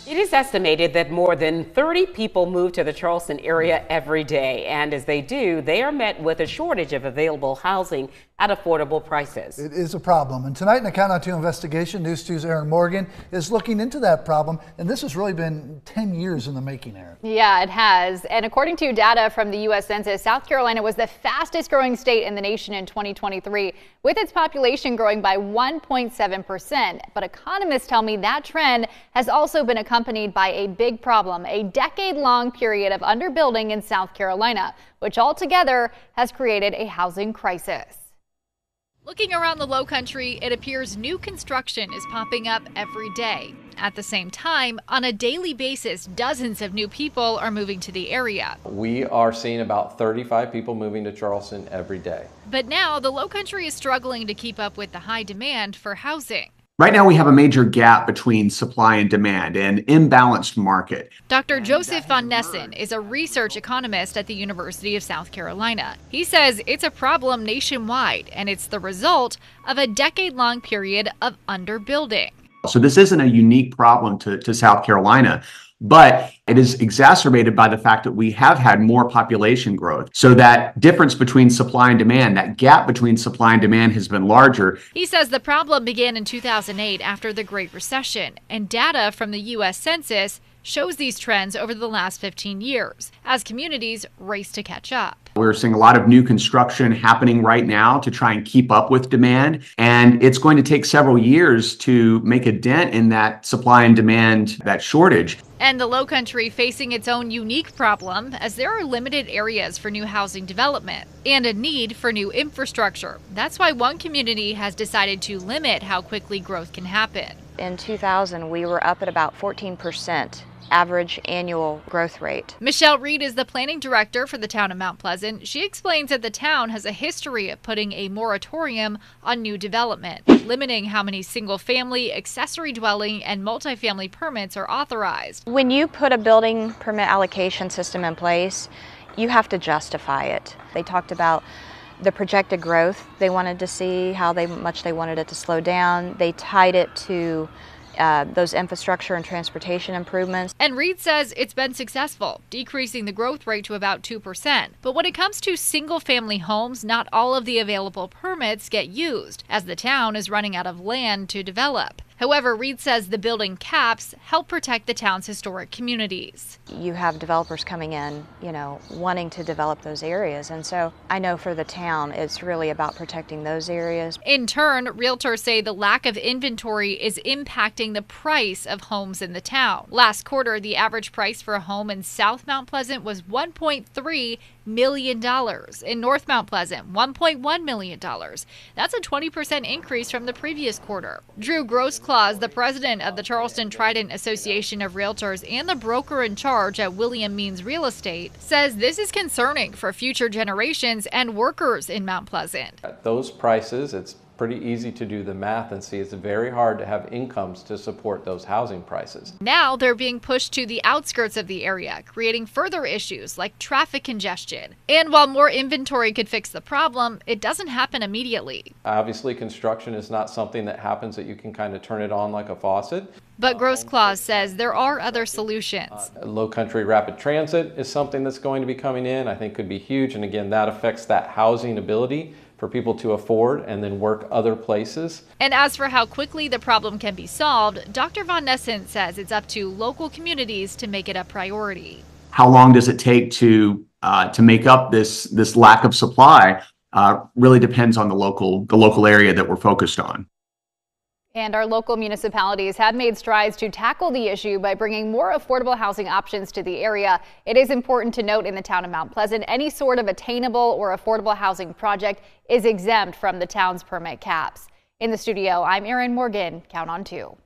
It is estimated that more than 30 people move to the Charleston area every day, and as they do, they are met with a shortage of available housing at affordable prices. It is a problem, and tonight in the Count on 2 investigation, News 2's Aaron Morgan is looking into that problem, and this has really been 10 years in the making, Aaron. Yeah, it has, and according to data from the U.S. Census, South Carolina was the fastest growing state in the nation in 2023, with its population growing by 1.7%. But economists tell me that trend has also been accompanied by a big problem, a decade-long period of underbuilding in South Carolina, which altogether has created a housing crisis. Looking around the Lowcountry, it appears new construction is popping up every day. At the same time, on a daily basis, dozens of new people are moving to the area. We are seeing about 35 people moving to Charleston every day. But now the Lowcountry is struggling to keep up with the high demand for housing. Right now, we have a major gap between supply and demand, an imbalanced market. Dr. Joseph Von Nessen is a research economist at the University of South Carolina. He says it's a problem nationwide, and it's the result of a decade-long period of underbuilding. So this isn't a unique problem to South Carolina, but it is exacerbated by the fact that we have had more population growth. So that difference between supply and demand, that gap between supply and demand has been larger. He says the problem began in 2008 after the Great Recession, and data from the U.S. Census shows these trends over the last 15 years as communities race to catch up. We're seeing a lot of new construction happening right now to try and keep up with demand, and it's going to take several years to make a dent in that supply and demand, that shortage. And the Lowcountry facing its own unique problem as there are limited areas for new housing development and a need for new infrastructure. That's why one community has decided to limit how quickly growth can happen. In 2000, we were up at about 14% average annual growth rate. Michelle Reed is the planning director for the town of Mount Pleasant. She explains that the town has a history of putting a moratorium on new development, limiting how many single-family, accessory dwelling, and multifamily permits are authorized. When you put a building permit allocation system in place, you have to justify it. They talked about the projected growth. They wanted to see how much they wanted it to slow down. They tied it to those infrastructure and transportation improvements. And Reed says it's been successful, decreasing the growth rate to about 2%. But when it comes to single-family homes, not all of the available permits get used, as the town is running out of land to develop. However, Reed says the building caps help protect the town's historic communities. You have developers coming in, wanting to develop those areas. And so I know for the town, it's really about protecting those areas. In turn, realtors say the lack of inventory is impacting the price of homes in the town. Last quarter, the average price for a home in South Mount Pleasant was $1.3 million. In North Mount Pleasant, $1.1 million. That's a 20% increase from the previous quarter. Drew Grossclaws, the president of the Charleston Trident Association of Realtors and the broker in charge at William Means Real Estate, says this is concerning for future generations and workers in Mount Pleasant. At those prices, it's pretty easy to do the math and see it's very hard to have incomes to support those housing prices. Now they're being pushed to the outskirts of the area, creating further issues like traffic congestion. And while more inventory could fix the problem, it doesn't happen immediately. Obviously, construction is not something that happens that you can kind of turn it on like a faucet. But Grossclaws says there are other solutions. Lowcountry rapid transit is something that's going to be coming in, I think could be huge. And again, that affects that housing ability for people to afford and then work other places. And as for how quickly the problem can be solved, Dr. Von Nessen says it's up to local communities to make it a priority. How long does it take to make up this lack of supply really depends on the local area that we're focused on. And our local municipalities have made strides to tackle the issue by bringing more affordable housing options to the area. It is important to note in the town of Mount Pleasant, any sort of attainable or affordable housing project is exempt from the town's permit caps. In the studio, I'm Aaron Morgan. Count on 2.